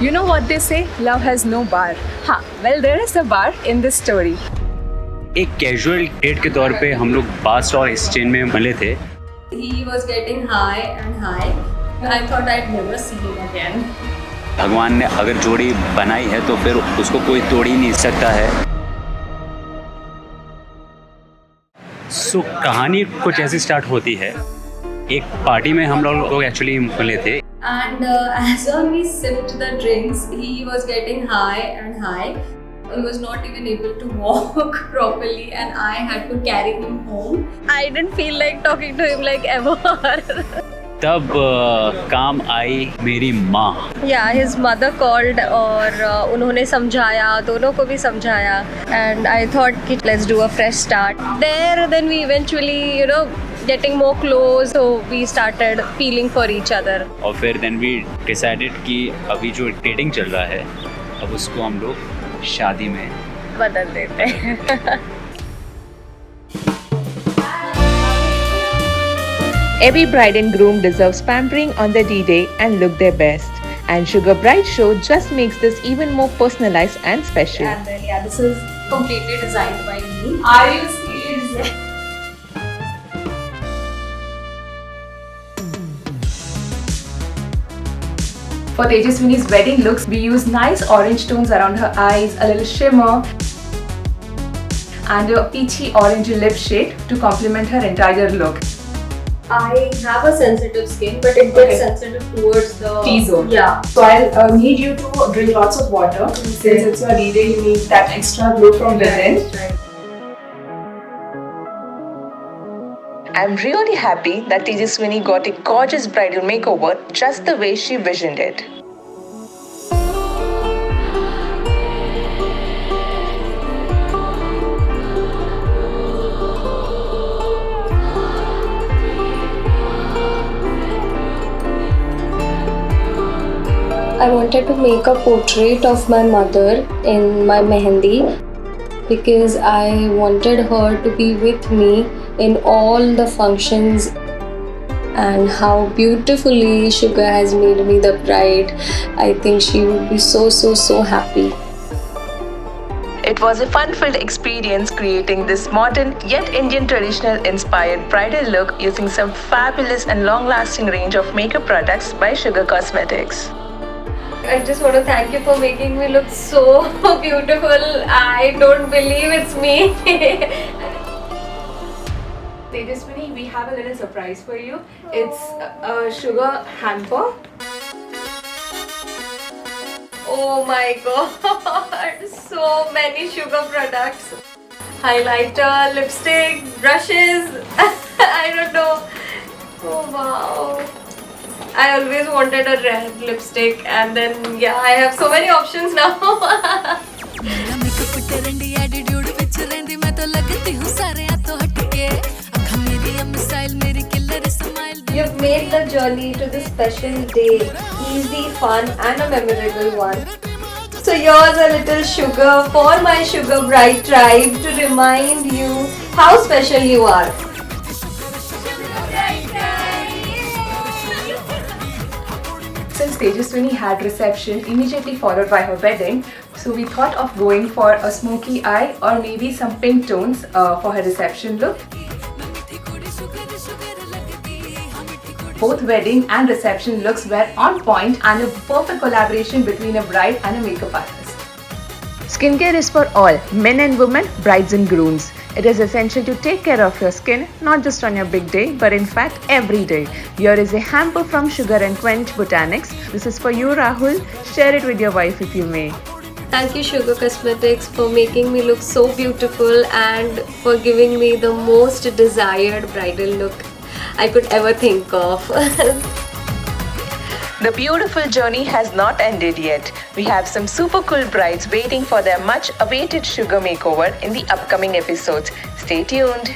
You know what they say? Love has no bar. हाँ, well there is a bar in this story. एक casual date के तौर पे हम लोग बास और एक्सचेंज में मिले थे. He was getting high and high. I thought I'd never see him again. भगवान ने अगर जोड़ी बनाई है तो फिर उसको कोई तोड़ ही नहीं सकता है. सो कहानी कुछ ऐसी स्टार्ट होती है. एक पार्टी में हम लोग एक्चुअली मिले थे. And as we sipped the drinks, he was getting high and high. He was not even able to walk properly and I had to carry him home. I didn't feel like talking to him like ever. तब काम आई मेरी माँ. Yeah, his mother called और उन्होंने समझाया, दोनों को भी समझाया. And I thought कि let's do a fresh start. There then we eventually, getting more close, so we started feeling for each other. और फिर then we decided कि अभी जो डेटिंग चल रहा है अब उसको हम लोग शादी में बदल देते हैं. Every bride and groom deserves pampering on their D-Day and look their best. And Sugar Bride Show just makes this even more personalized and special. And then this is completely designed by me. Are you serious? For Tejaswini's wedding looks, we use nice orange tones around her eyes, a little shimmer, and a peachy orange lip shade to complement her entire look. I have a sensitive skin, but it gets sensitive towards the T-zone. Yeah. So I'll need you to drink lots of water. Since it's your D-Day, you need that extra glow from within. Right. I'm really happy that Tejaswini got a gorgeous bridal makeover just the way she visioned it. I wanted to make a portrait of my mother in my mehendi because I wanted her to be with me in all the functions, and how beautifully Sugar has made me the bride. I think she would be so happy. It was a fun-filled experience creating this modern yet Indian traditional inspired bridal look using some fabulous and long-lasting range of makeup products by Sugar Cosmetics. I just want to thank you for making me look so beautiful. I don't believe it's me. Tejaswini, we have a little surprise for you. It's a sugar hamper. Oh my god, so many sugar products. Highlighter, lipstick, brushes, I don't know. Oh wow. I always wanted a red lipstick, and then I have so many options now. You've made the journey to this special day easy, fun and a memorable one. So here's a little sugar for my Sugar Bride tribe to remind you how special you are. Since Tejaswini had reception immediately followed by her wedding, so we thought of going for a smoky eye or maybe some pink tones for her reception look. Both wedding and reception looks were on point and a perfect collaboration between a bride and a makeup artist. Skincare is for all, men and women, brides and grooms. It is essential to take care of your skin, not just on your big day, but in fact every day. Here is a hamper from Sugar and Quench Botanics. This is for you, Rahul. Share it with your wife if you may. Thank you, Sugar Cosmetics, for making me look so beautiful and for giving me the most desired bridal look I could ever think of. The beautiful journey has not ended yet. We have some super cool brides waiting for their much awaited sugar makeover in the upcoming episodes. Stay tuned.